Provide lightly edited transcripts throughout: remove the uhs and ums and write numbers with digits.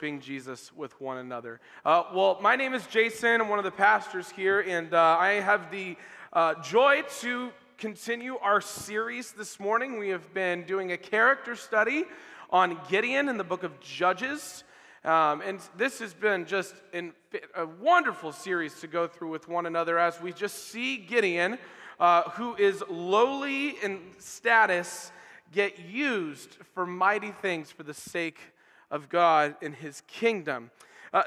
worshiping Jesus with one another. Well, my name is Jason. I'm one of the pastors here, and I have the joy to continue our series this morning. We have been doing a character study on Gideon in the book of Judges. And this has been just a wonderful series to go through with one another as we just see Gideon, who is lowly in status, get used for mighty things for the sake of God and His kingdom.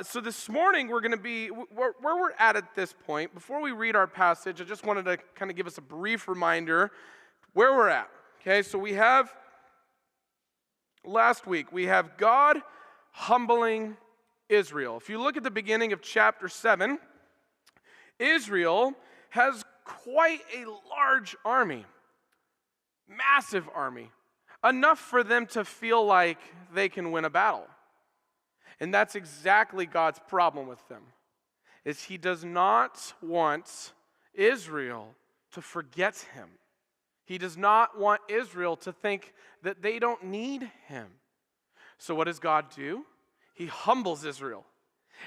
So this morning we're going to be, where we're at this point, before we read our passage, I just wanted to kind of give us a brief reminder where we're at. Okay, so we have, last week, we have God humbling Israel. If you look at the beginning of chapter 7, Israel has quite a large army, massive army, enough for them to feel like they can win a battle. And that's exactly God's problem with them, is He does not want Israel to forget Him. He does not want Israel to think that they don't need Him. So what does God do? He humbles Israel.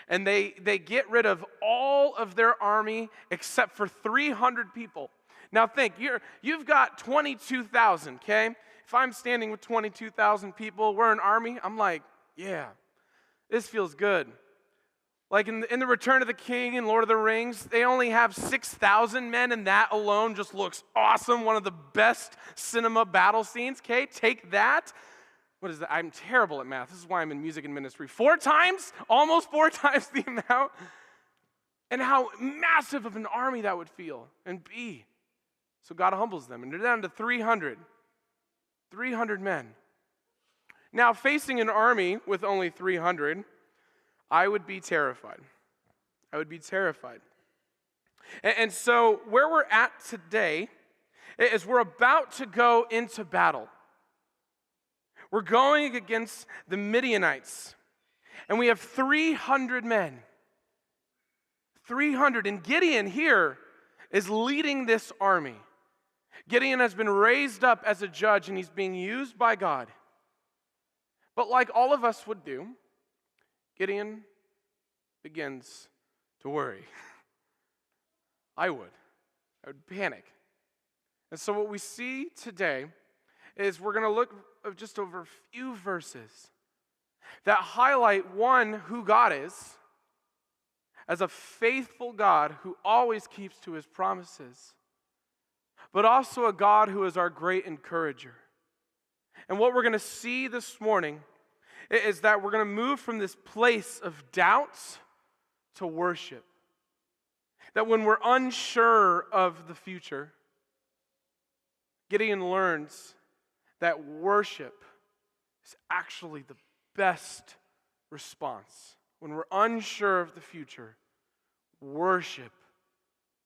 And they get rid of all of their army except for 300 people. Now think, you've got 22,000, okay? If I'm standing with 22,000 people, we're an army, I'm like, yeah, this feels good. Like in the Return of the King and Lord of the Rings, they only have 6,000 men, and that alone just looks awesome. One of the best cinema battle scenes, okay? Take that. What is that? I'm terrible at math. This is why I'm in music and ministry. Almost four times the amount. And how massive of an army that would feel and be. So God humbles them, and they're down to 300 men. Now, facing an army with only 300, I would be terrified. And so where we're at today is we're about to go into battle. We're going against the Midianites, and we have 300 men. 300, and Gideon here is leading this army. Gideon has been raised up as a judge, and he's being used by God. But like all of us would do, Gideon begins to worry. I would panic. And so what we see today is we're going to look just over a few verses that highlight, one, who God is, as a faithful God who always keeps to His promises, but also a God who is our great encourager. And what we're going to see this morning is that we're going to move from this place of doubt to worship. That when we're unsure of the future, Gideon learns that worship is actually the best response. When we're unsure of the future, worship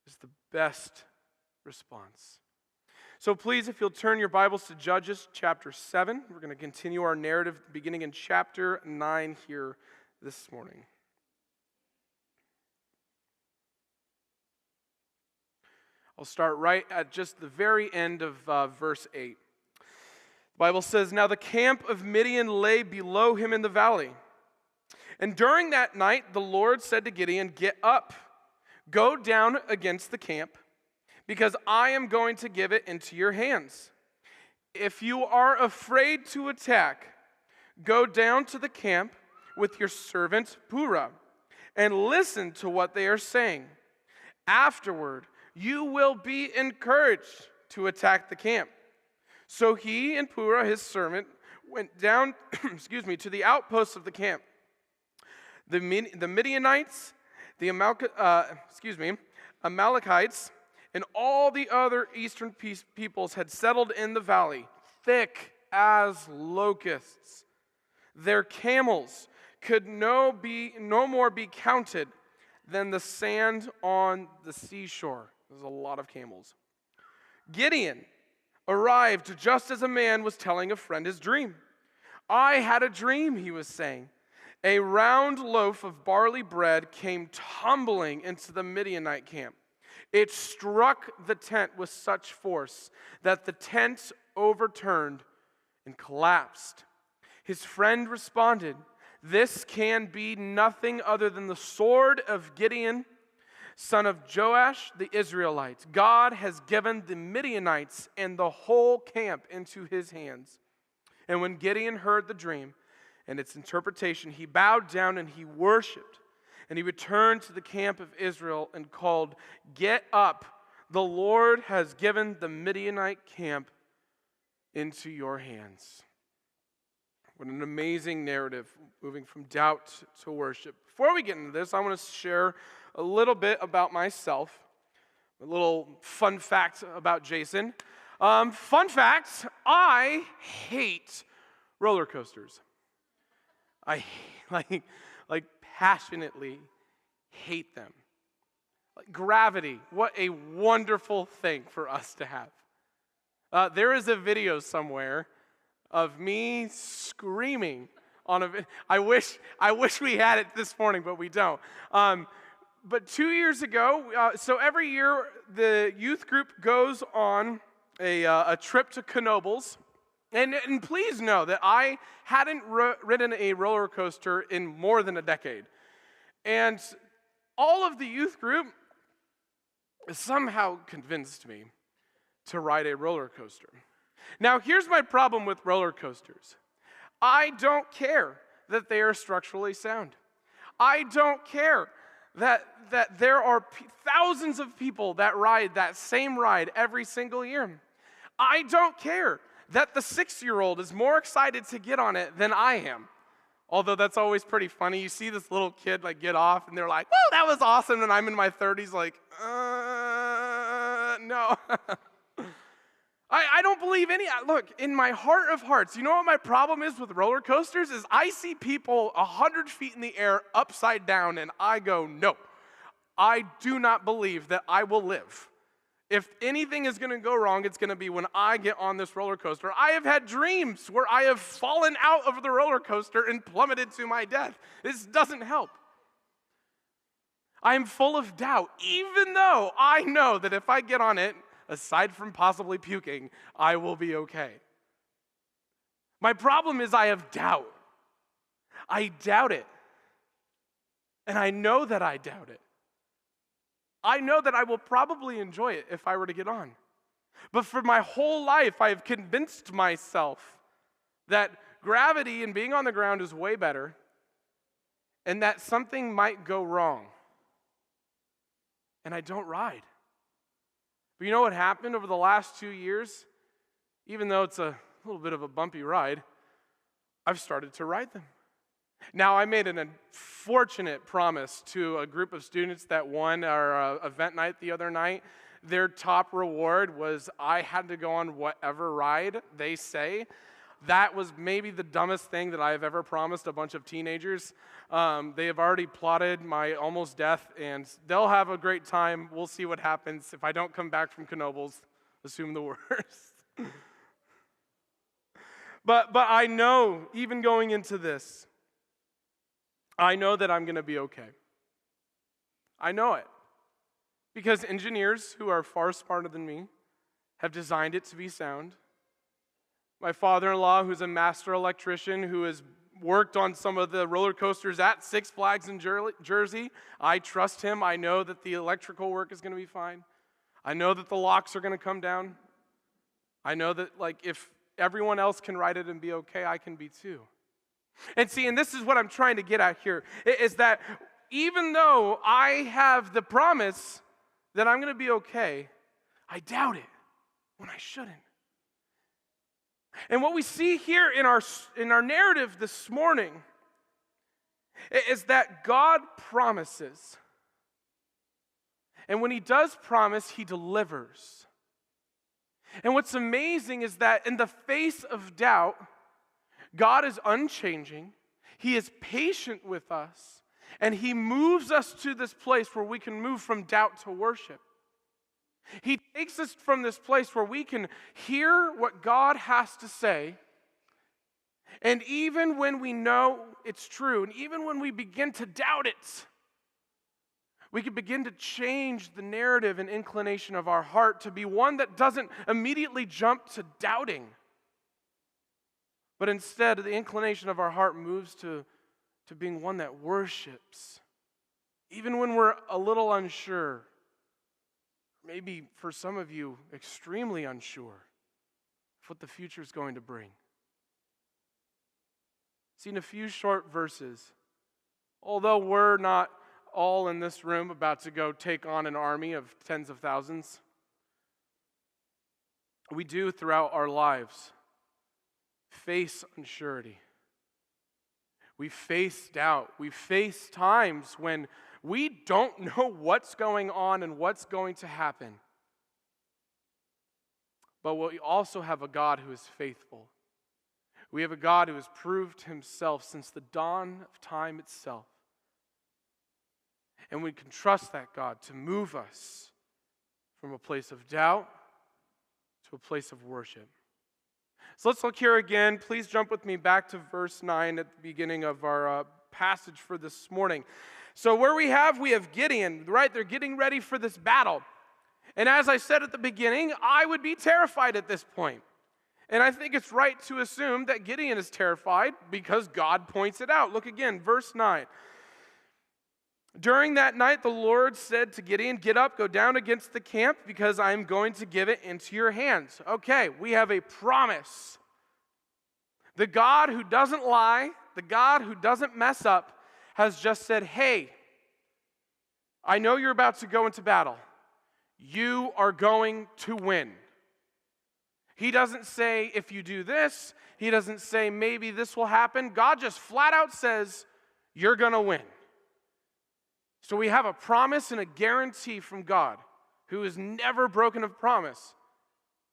is the best response. So please, if you'll turn your Bibles to Judges chapter 7, we're going to continue our narrative beginning in chapter 9 here this morning. I'll start right at just the very end of verse 8. The Bible says, "Now the camp of Midian lay below him in the valley. And during that night the Lord said to Gideon, 'Get up, go down against the camp, because I am going to give it into your hands. If you are afraid to attack, go down to the camp with your servant Purah, and listen to what they are saying. Afterward, you will be encouraged to attack the camp.' So he and Purah, his servant, went down to the outposts of the camp. The Midianites, the Amalekites, and all the other eastern peoples had settled in the valley, thick as locusts. Their camels could no more be counted than the sand on the seashore." There's a lot of camels. Gideon arrived just as a man was telling a friend his dream. "I had a dream," he was saying. "A round loaf of barley bread came tumbling into the Midianite camp. It struck the tent with such force that the tent overturned and collapsed. His friend responded, This can be nothing other than the sword of Gideon, son of Joash, the Israelites. God has given the Midianites and the whole camp into his hands. And when Gideon heard the dream and its interpretation, he bowed down and he worshiped. And he returned to the camp of Israel and called, "Get up, the Lord has given the Midianite camp into your hands." What an amazing narrative, moving from doubt to worship. Before we get into this, I want to share a little bit about myself. A little fun fact about Jason. Fun fact, I hate roller coasters. I passionately hate them. Like gravity, what a wonderful thing for us to have. There is a video somewhere of me screaming on a. I wish we had it this morning, but we don't. But 2 years ago, so every year the youth group goes on a trip to Knoebels. And please know that I hadn't ridden a roller coaster in more than a decade. And all of the youth group somehow convinced me to ride a roller coaster. Now, here's my problem with roller coasters. I don't care that they are structurally sound. I don't care that there are thousands of people that ride that same ride every single year. I don't care that the 6-year-old is more excited to get on it than I am. Although that's always pretty funny. You see this little kid like get off and they're like, "Whoa, that was awesome." And I'm in my 30s like, no. I don't believe any. Look, in my heart of hearts, you know what my problem is with roller coasters? Is I see people 100 feet in the air upside down and I go, no. I do not believe that I will live. If anything is going to go wrong, it's going to be when I get on this roller coaster. I have had dreams where I have fallen out of the roller coaster and plummeted to my death. This doesn't help. I am full of doubt, even though I know that if I get on it, aside from possibly puking, I will be okay. My problem is I have doubt. I doubt it. And I know that I doubt it. I know that I will probably enjoy it if I were to get on. But for my whole life, I have convinced myself that gravity and being on the ground is way better and that something might go wrong. And I don't ride. But you know what happened over the last 2 years? Even though it's a little bit of a bumpy ride, I've started to ride them. Now, I made an unfortunate promise to a group of students that won our event night the other night. Their top reward was I had to go on whatever ride they say. That was maybe the dumbest thing that I have ever promised a bunch of teenagers. They have already plotted my almost death, and they'll have a great time. We'll see what happens. If I don't come back from Knoebels, assume the worst. But I know, even going into this, I know that I'm going to be okay. I know it. Because engineers who are far smarter than me have designed it to be sound. My father-in-law, who's a master electrician, who has worked on some of the roller coasters at Six Flags in Jersey, I trust him. I know that the electrical work is going to be fine. I know that the locks are going to come down. I know that if everyone else can ride it and be okay, I can be too. And see, and this is what I'm trying to get at here, is that even though I have the promise that I'm going to be okay, I doubt it when I shouldn't. And what we see here in our narrative this morning is that God promises. And when he does promise, he delivers. And what's amazing is that in the face of doubt, God is unchanging, he is patient with us, and he moves us to this place where we can move from doubt to worship. He takes us from this place where we can hear what God has to say, and even when we know it's true, and even when we begin to doubt it, we can begin to change the narrative and inclination of our heart to be one that doesn't immediately jump to doubting. But instead, the inclination of our heart moves to to being one that worships, even when we're a little unsure, maybe for some of you, extremely unsure of what the future is going to bring. See, in a few short verses, although we're not all in this room about to go take on an army of tens of thousands, we do throughout our lives face unsurety. We face doubt. We face times when we don't know what's going on and what's going to happen. But we also have a God who is faithful. We have a God who has proved himself since the dawn of time itself. And we can trust that God to move us from a place of doubt to a place of worship. So let's look here again. Please jump with me back to verse 9 at the beginning of our passage for this morning. So where we have Gideon, right? They're getting ready for this battle. And as I said at the beginning, I would be terrified at this point. And I think it's right to assume that Gideon is terrified because God points it out. Look again, verse 9. During that night, the Lord said to Gideon, "Get up, go down against the camp, because I am going to give it into your hands." Okay, we have a promise. The God who doesn't lie, the God who doesn't mess up, has just said, "Hey, I know you're about to go into battle. You are going to win." He doesn't say, if you do this. He doesn't say, maybe this will happen. God just flat out says, you're going to win. So we have a promise and a guarantee from God, who has never broken a promise,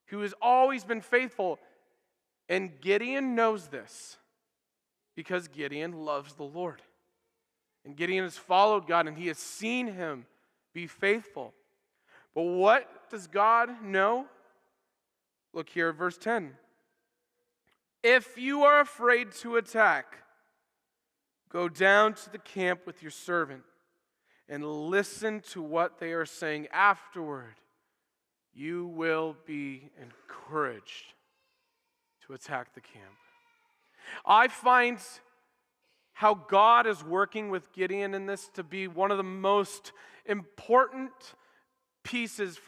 who has always been faithful. And Gideon knows this because Gideon loves the Lord. And Gideon has followed God, and he has seen him be faithful. But what does God know? Look here, verse 10. If you are afraid to attack, go down to the camp with your servant and listen to what they are saying. Afterward, you will be encouraged to attack the camp. I find how God is working with Gideon in this to be one of the most important pieces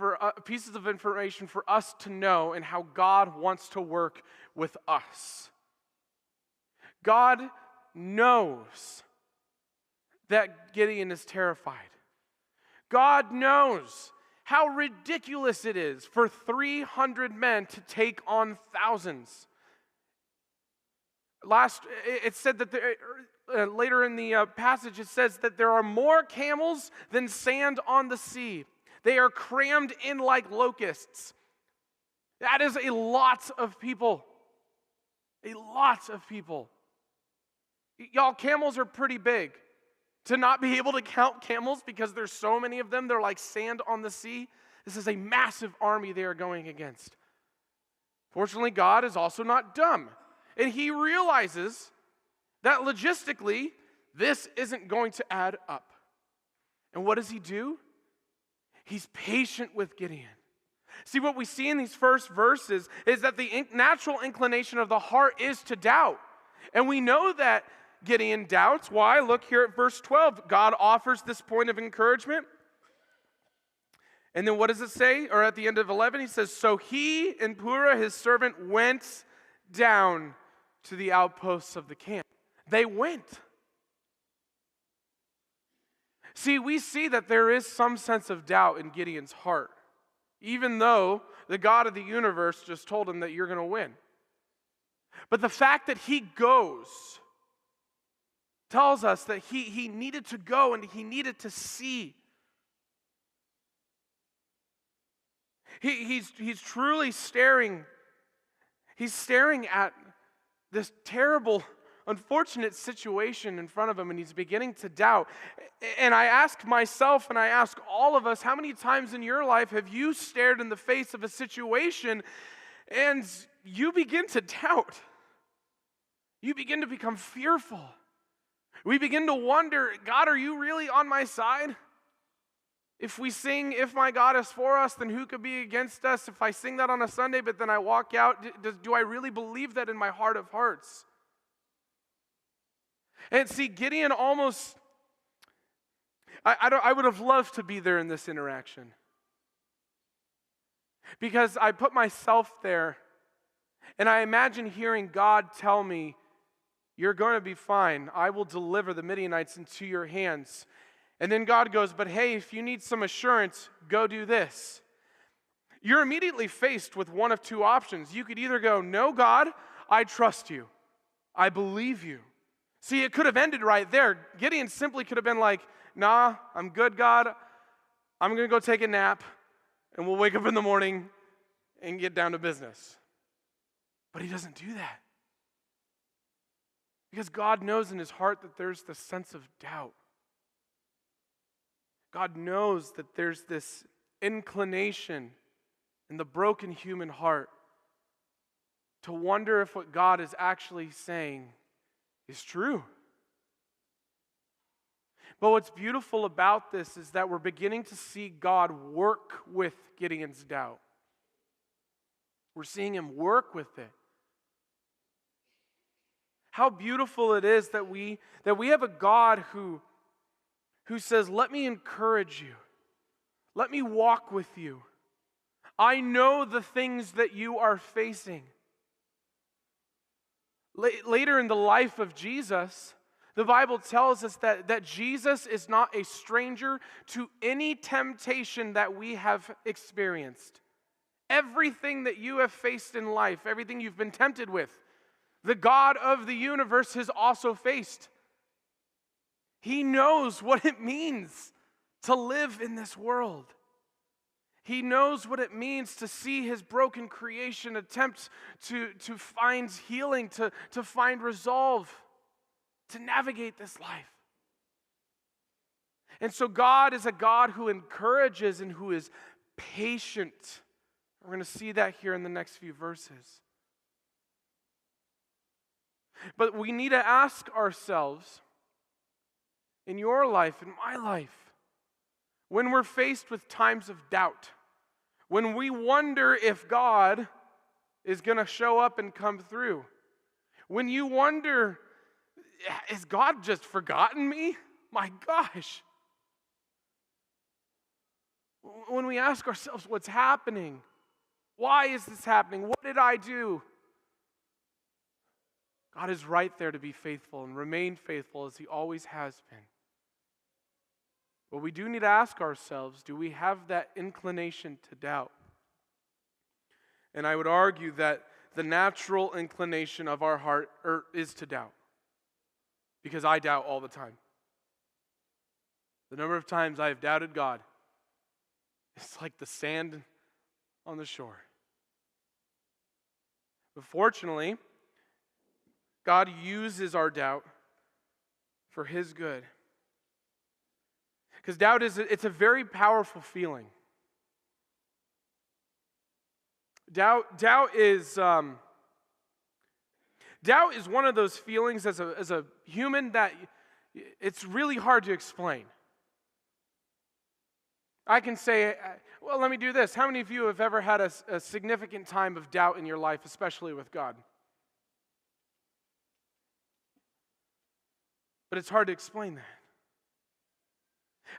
of information for us to know, and how God wants to work with us. God knows that Gideon is terrified. God knows how ridiculous it is for 300 men to take on thousands. It said that later in the passage, it says that there are more camels than sand on the sea. They are crammed in like locusts. That is a lot of people. A lot of people. Y'all, camels are pretty big. To not be able to count camels because there's so many of them, they're like sand on the sea. This is a massive army they are going against. Fortunately, God is also not dumb. And he realizes that logistically, this isn't going to add up. And what does he do? He's patient with Gideon. See, what we see in these first verses is that the natural inclination of the heart is to doubt. And we know that Gideon doubts. Why? Look here at verse 12. God offers this point of encouragement. And then what does it say? Or at the end of 11, he says, "So he and Purah, his servant, went down to the outposts of the camp." They went. See, we see that there is some sense of doubt in Gideon's heart, even though the God of the universe just told him that you're going to win. But the fact that he goes tells us that he needed to go and he needed to see. He's truly staring. He's staring at this terrible, unfortunate situation in front of him, and he's beginning to doubt. And I ask myself, and I ask all of us, how many times in your life have you stared in the face of a situation and you begin to doubt? You begin to become fearful. We begin to wonder, God, are you really on my side? If we sing, "If my God is for us, then who could be against us?" If I sing that on a Sunday, but then I walk out, do I really believe that in my heart of hearts? And see, Gideon almost, I would have loved to be there in this interaction. Because I put myself there, and I imagine hearing God tell me, you're going to be fine. I will deliver the Midianites into your hands. And then God goes, but hey, if you need some assurance, go do this. You're immediately faced with one of two options. You could either go, no, God, I trust you. I believe you. See, it could have ended right there. Gideon simply could have been like, nah, I'm good, God. I'm going to go take a nap, and we'll wake up in the morning and get down to business. But he doesn't do that. Because God knows in his heart that there's this sense of doubt. God knows that there's this inclination in the broken human heart to wonder if what God is actually saying is true. But what's beautiful about this is that we're beginning to see God work with Gideon's doubt. We're seeing him work with it. How beautiful it is that we have a God who says, let me encourage you. Let me walk with you. I know the things that you are facing. Later in the life of Jesus, the Bible tells us that Jesus is not a stranger to any temptation that we have experienced. Everything that you have faced in life, everything you've been tempted with, the God of the universe has also faced. He knows what it means to live in this world. He knows what it means to see his broken creation attempt to find healing, to find resolve, to navigate this life. And so God is a God who encourages and who is patient. We're going to see that here in the next few verses. But we need to ask ourselves, in your life, in my life, when we're faced with times of doubt, when we wonder if God is going to show up and come through, when you wonder, has God just forgotten me? My gosh. When we ask ourselves, what's happening? Why is this happening? What did I do? God is right there to be faithful and remain faithful as he always has been. But we do need to ask ourselves, do we have that inclination to doubt? And I would argue that the natural inclination of our heart is to doubt. Because I doubt all the time. The number of times I have doubted God, it's like the sand on the shore. But fortunately, God uses our doubt for his good. Because doubt it's a very powerful feeling. Doubt is one of those feelings as a human that it's really hard to explain. I can say, well, let me do this. How many of you have ever had a significant time of doubt in your life, especially with God? But it's hard to explain that.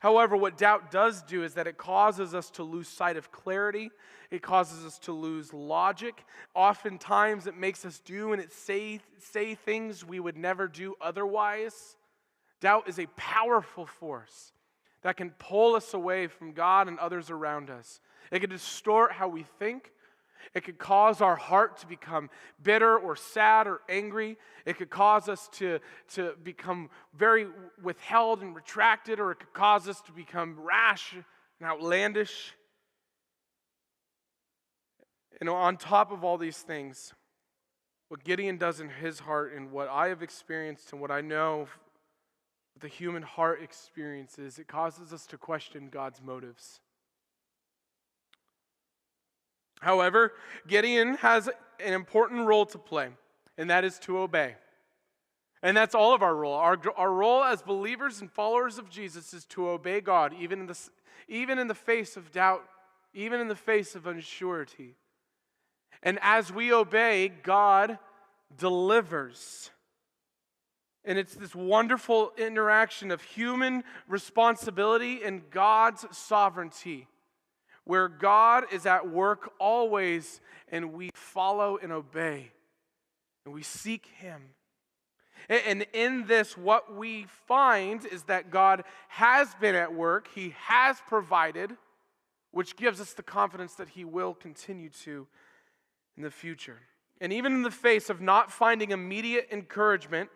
However, what doubt does do is that it causes us to lose sight of clarity. It causes us to lose logic. Oftentimes, it makes us do and say things we would never do otherwise. Doubt is a powerful force that can pull us away from God and others around us. It can distort how we think. It could cause our heart to become bitter or sad or angry. It could cause us to become very withheld and retracted, or it could cause us to become rash and outlandish. And on top of all these things, what Gideon does in his heart and what I have experienced and what I know the human heart experiences, it causes us to question God's motives. However, Gideon has an important role to play, and that is to obey. And that's all of our role. Our role as believers and followers of Jesus is to obey God, even in the face of doubt, even in the face of unsurety. And as we obey, God delivers. And it's this wonderful interaction of human responsibility and God's sovereignty, where God is at work always, and we follow and obey, and we seek Him. And in this, what we find is that God has been at work, He has provided, which gives us the confidence that He will continue to in the future. And even in the face of not finding immediate encouragement,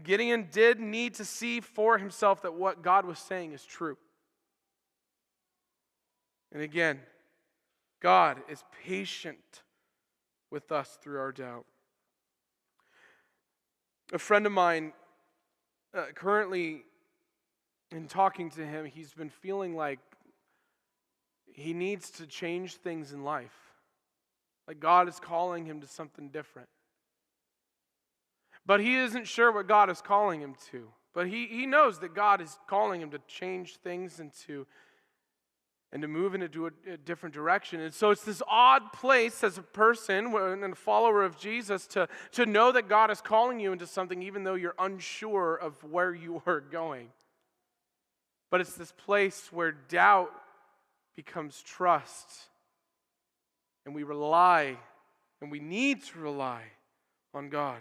Gideon did need to see for himself that what God was saying is true. And again, God is patient with us through our doubt. A friend of mine, currently, in talking to him, he's been feeling like he needs to change things in life. Like God is calling him to something different. But he isn't sure what God is calling him to. But he knows that God is calling him to change things and to move into a different direction. And so it's this odd place as a person and a follower of Jesus to know that God is calling you into something even though you're unsure of where you are going. But it's this place where doubt becomes trust. And we rely, and we need to rely on God.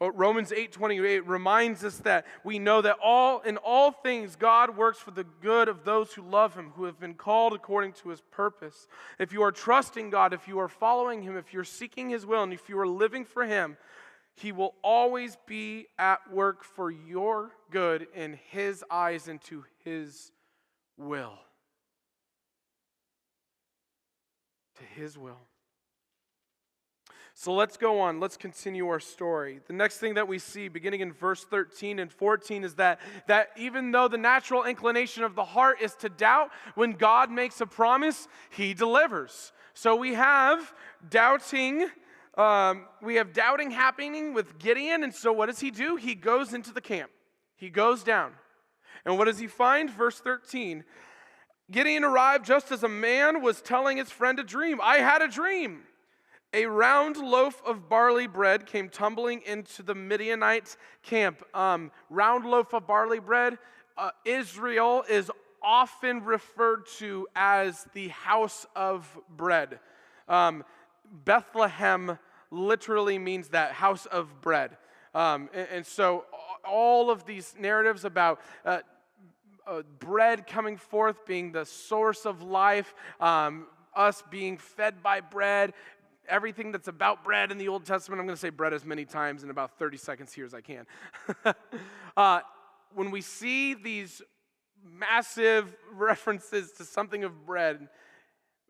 Romans 8:28 reminds us that we know that in all things God works for the good of those who love Him, who have been called according to His purpose. If you are trusting God, if you are following Him, if you're seeking His will, and if you are living for Him, He will always be at work for your good in His eyes and to His will. To His will. So let's go on. Let's continue our story. The next thing that we see, beginning in verse 13 and 14, is that even though the natural inclination of the heart is to doubt, when God makes a promise, He delivers. So we have doubting happening with Gideon, and so what does he do? He goes into the camp. He goes down. And what does he find? Verse 13. Gideon arrived just as a man was telling his friend a dream. I had a dream. A round loaf of barley bread came tumbling into the Midianite camp. Round loaf of barley bread, Israel is often referred to as the house of bread. Bethlehem literally means that, house of bread. And so all of these narratives about bread coming forth being the source of life, us being fed by bread, everything that's about bread in the Old Testament. I'm going to say bread as many times in about 30 seconds here as I can. When we see these massive references to something of bread,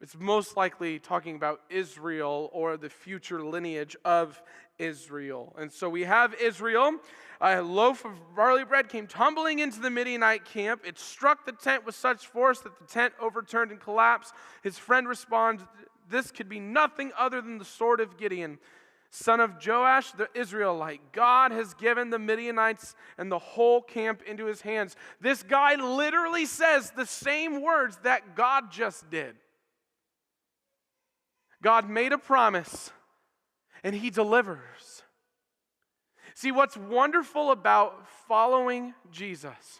it's most likely talking about Israel or the future lineage of Israel. And so we have Israel. A loaf of barley bread came tumbling into the Midianite camp. It struck the tent with such force that the tent overturned and collapsed. His friend responded, this could be nothing other than the sword of Gideon, son of Joash the Israelite. God has given the Midianites and the whole camp into his hands. This guy literally says the same words that God just did. God made a promise, and He delivers. See, what's wonderful about following Jesus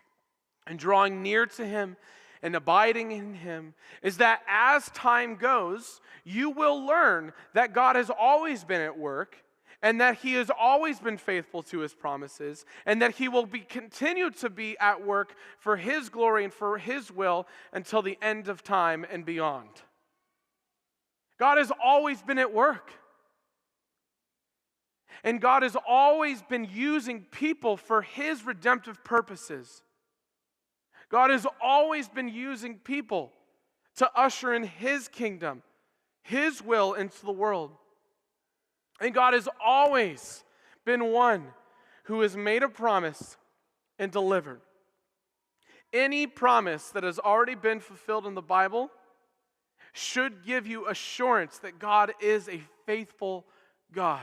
and drawing near to Him and abiding in Him is that as time goes, you will learn that God has always been at work and that He has always been faithful to His promises and that He will continue to be at work for His glory and for His will until the end of time and beyond. God has always been at work. And God has always been using people for His redemptive purposes. God has always been using people to usher in His kingdom, His will into the world. And God has always been one who has made a promise and delivered. Any promise that has already been fulfilled in the Bible should give you assurance that God is a faithful God.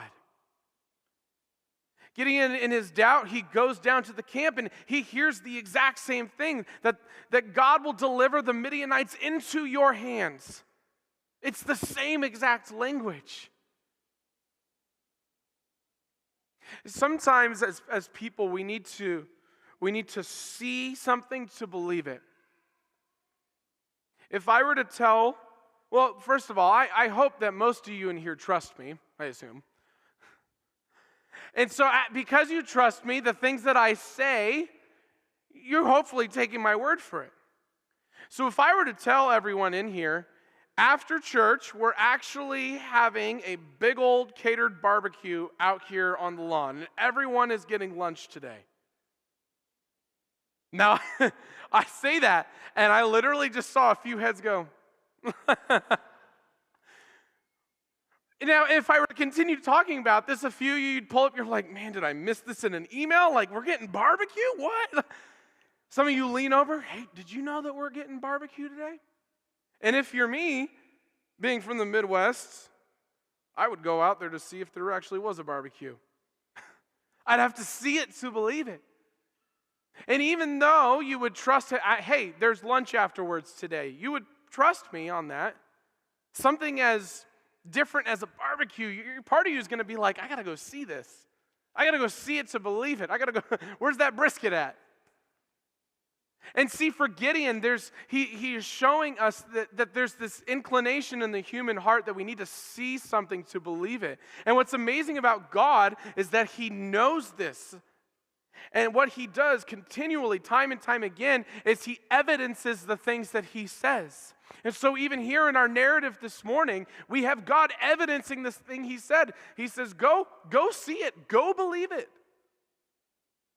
Gideon, in his doubt, he goes down to the camp and he hears the exact same thing, that God will deliver the Midianites into your hands. It's the same exact language. Sometimes as people, we need to see something to believe it. If I were to tell, well, first of all, I hope that most of you in here trust me, I assume. And so because you trust me, the things that I say, you're hopefully taking my word for it. So if I were to tell everyone in here, after church, we're actually having a big old catered barbecue out here on the lawn, and everyone is getting lunch today. Now, I say that, and I literally just saw a few heads go. Now, if I were to continue talking about this, a few of you'd pull up, you're like, man, did I miss this in an email? Like, we're getting barbecue? What? Some of you lean over, hey, did you know that we're getting barbecue today? And if you're me, being from the Midwest, I would go out there to see if there actually was a barbecue. I'd have to see it to believe it. And even though you would trust it, hey, there's lunch afterwards today, you would trust me on that. Something as different as a barbecue, part of you is going to be like, I got to go see this. I got to go see it to believe it. I got to go, where's that brisket at? And see, for Gideon, he is showing us that there's this inclination in the human heart that we need to see something to believe it. And what's amazing about God is that he knows this. And what he does continually, time and time again, is he evidences the things that he says. And so even here in our narrative this morning, we have God evidencing this thing he said. He says, go see it, go believe it.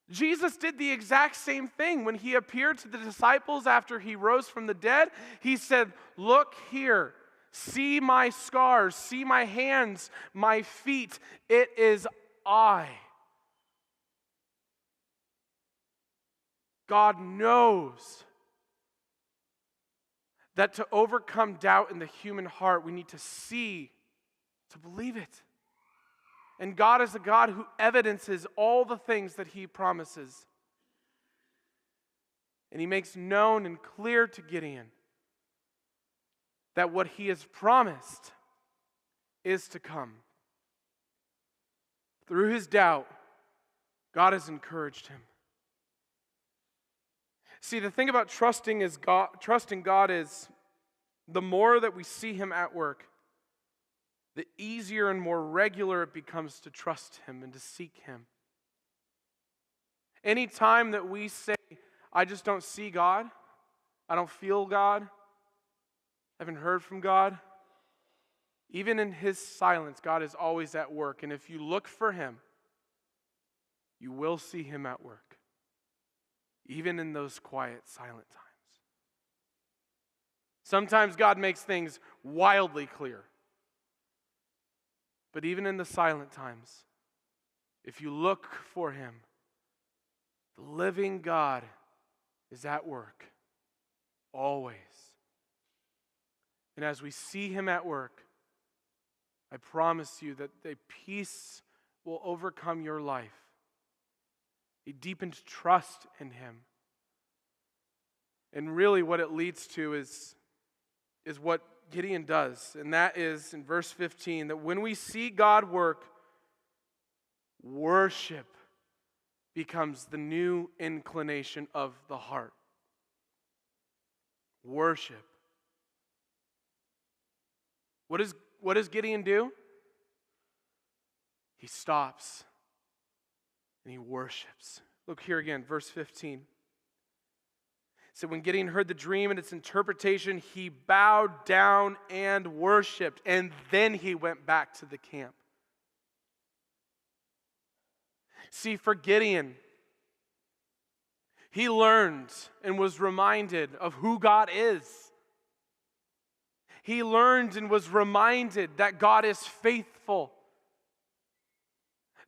Jesus did the exact same thing when he appeared to the disciples after he rose from the dead. He said, look here, see my scars, see my hands, my feet, it is I. God knows that to overcome doubt in the human heart, we need to see to believe it. And God is a God who evidences all the things that he promises. And he makes known and clear to Gideon that what he has promised is to come. Through his doubt, God has encouraged him. See, the thing about trusting God is the more that we see him at work, the easier and more regular it becomes to trust him and to seek him. Any time that we say, I just don't see God, I don't feel God, I haven't heard from God, even in his silence, God is always at work. And if you look for him, you will see him at work. Even in those quiet, silent times. Sometimes God makes things wildly clear. But even in the silent times, if you look for him, the living God is at work, always. And as we see him at work, I promise you that the peace will overcome your life. A deepened trust in him. And really what it leads to is what Gideon does. And that is in verse 15, that when we see God work, worship becomes the new inclination of the heart. Worship. What does Gideon do? He stops. And he worships. Look here again, verse 15. So when Gideon heard the dream and its interpretation, he bowed down and worshiped. And then he went back to the camp. See, for Gideon, he learned and was reminded of who God is. He learned and was reminded that God is faithful.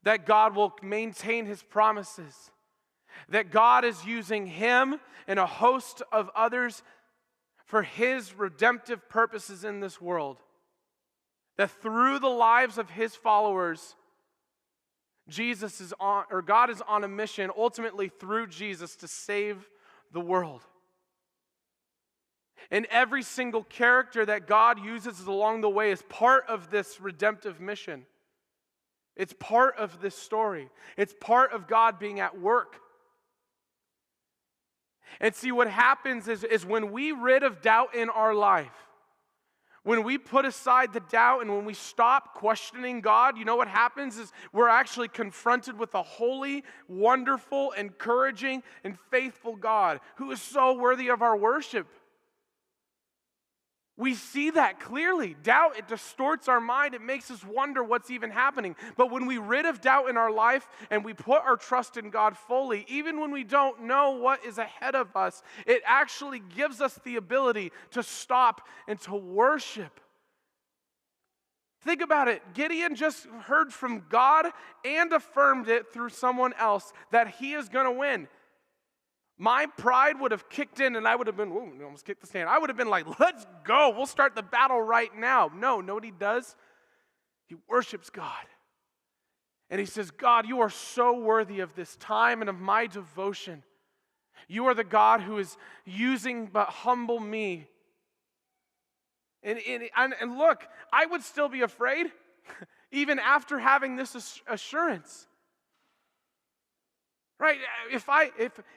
That God will maintain his promises, that God is using him and a host of others for his redemptive purposes in this world, that through the lives of his followers, God is on a mission ultimately through Jesus to save the world. And every single character that God uses along the way is part of this redemptive mission. It's part of this story. It's part of God being at work. And see, what happens is when we rid of doubt in our life, when we put aside the doubt and when we stop questioning God, you know what happens is we're actually confronted with a holy, wonderful, encouraging, and faithful God who is so worthy of our worship. We see that clearly. Doubt, it distorts our mind. It makes us wonder what's even happening. But when we rid of doubt in our life and we put our trust in God fully, even when we don't know what is ahead of us, it actually gives us the ability to stop and to worship. Think about it. Gideon just heard from God and affirmed it through someone else that he is going to win. My pride would have kicked in and I would have been, whoa, almost kicked the stand. I would have been like, let's go. We'll start the battle right now. No, know what he does? He worships God. And he says, God, you are so worthy of this time and of my devotion. You are the God who is using but humble me. And look, I would still be afraid even after having this assurance. Right? If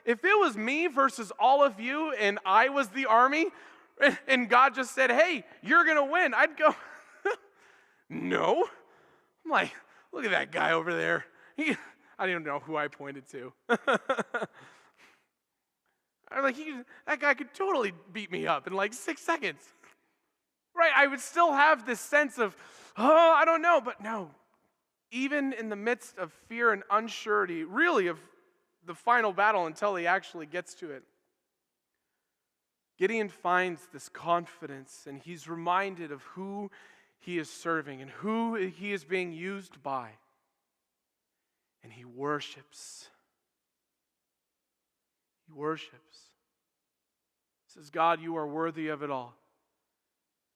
it was me versus all of you and I was the army and God just said, hey, you're going to win, I'd go, no. I'm like, look at that guy over there. I don't even know who I pointed to. I'm like, that guy could totally beat me up in like 6 seconds. Right? I would still have this sense of, oh, I don't know. But no, even in the midst of fear and unsurety, really of the final battle until he actually gets to it, Gideon finds this confidence and he's reminded of who he is serving and who he is being used by. And he worships. He worships. He says, God, you are worthy of it all.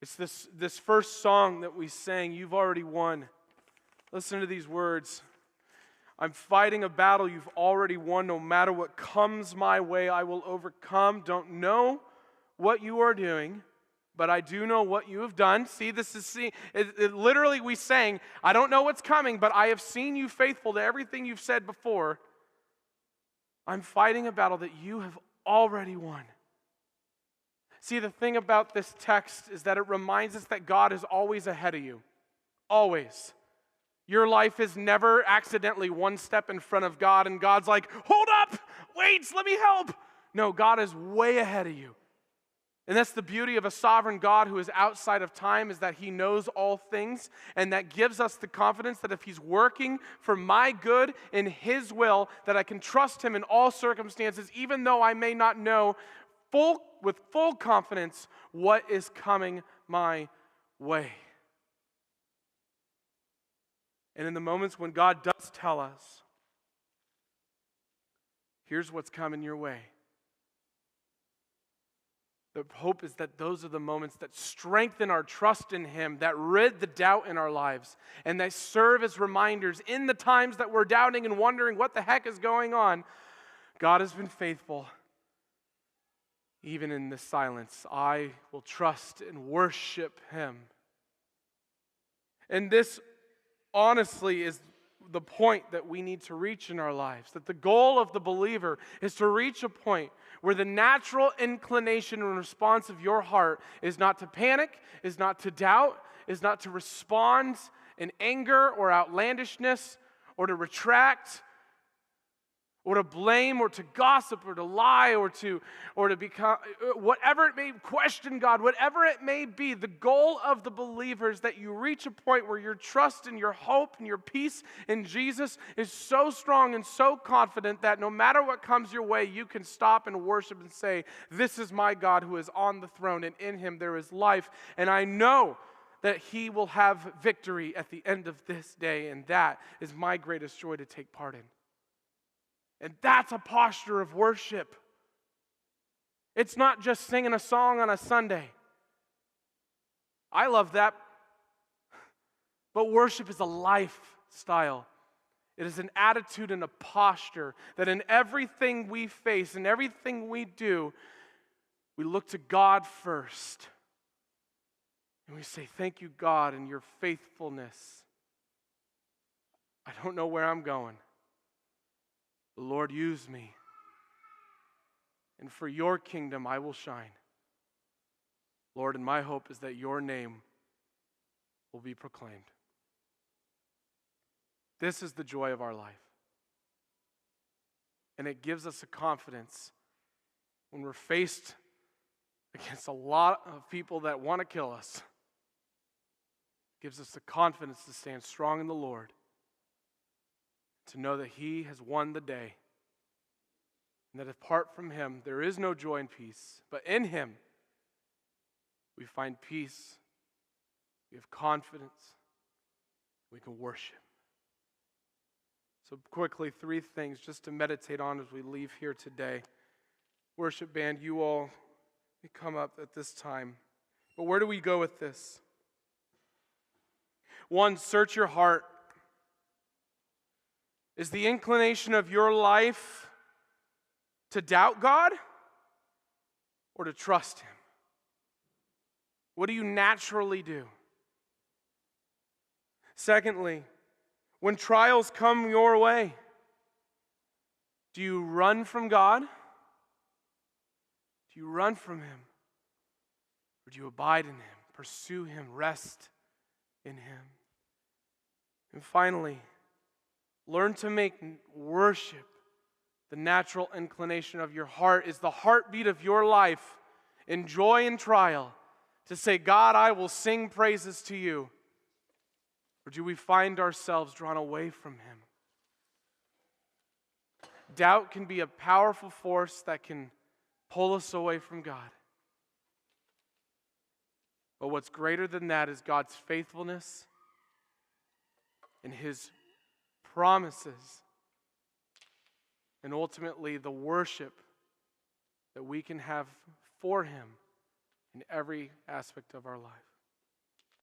It's this first song that we sang, You've Already Won. Listen to these words. I'm fighting a battle you've already won. No matter what comes my way, I will overcome. Don't know what you are doing, but I do know what you have done. See, this is literally we sang, I don't know what's coming, but I have seen you faithful to everything you've said before. I'm fighting a battle that you have already won. See, the thing about this text is that it reminds us that God is always ahead of you. Always. Your life is never accidentally one step in front of God and God's like, hold up, wait, let me help. No, God is way ahead of you. And that's the beauty of a sovereign God who is outside of time, is that he knows all things, and that gives us the confidence that if he's working for my good in his will, that I can trust him in all circumstances, even though I may not know with full confidence what is coming my way. And in the moments when God does tell us, here's what's coming your way, the hope is that those are the moments that strengthen our trust in him, that rid the doubt in our lives, and that serve as reminders in the times that we're doubting and wondering what the heck is going on. God has been faithful. Even in this silence, I will trust and worship him. And this honestly is the point that we need to reach in our lives. That the goal of the believer is to reach a point where the natural inclination and response of your heart is not to panic, is not to doubt, is not to respond in anger or outlandishness, or to retract, or to blame, or to gossip, or to lie, or to become, whatever it may, question God, whatever it may be. The goal of the believer is that you reach a point where your trust and your hope and your peace in Jesus is so strong and so confident that no matter what comes your way, you can stop and worship and say, this is my God who is on the throne, and in him there is life, and I know that he will have victory at the end of this day, and that is my greatest joy to take part in. And that's a posture of worship. It's not just singing a song on a Sunday. I love that. But worship is a lifestyle. It is an attitude and a posture that in everything we face and everything we do, we look to God first. And we say, thank you, God, and your faithfulness. I don't know where I'm going. But Lord, use me. And for your kingdom I will shine. Lord, and my hope is that your name will be proclaimed. This is the joy of our life. And it gives us a confidence when we're faced against a lot of people that want to kill us. It gives us the confidence to stand strong in the Lord, to know that He has won the day, and that apart from Him, there is no joy and peace. But in Him, we find peace, we have confidence, we can worship. So quickly, 3 things just to meditate on as we leave here today. Worship band, you all may come up at this time. But where do we go with this? 1, search your heart. Is the inclination of your life to doubt God or to trust Him? What do you naturally do? Secondly, when trials come your way, do you run from God? Do you run from Him? Or do you abide in Him, pursue Him, rest in Him? And finally, learn to make worship the natural inclination of your heart. Is the heartbeat of your life in joy and trial to say, God, I will sing praises to you? Or do we find ourselves drawn away from Him? Doubt can be a powerful force that can pull us away from God. But what's greater than that is God's faithfulness and His promises, and ultimately the worship that we can have for Him in every aspect of our life.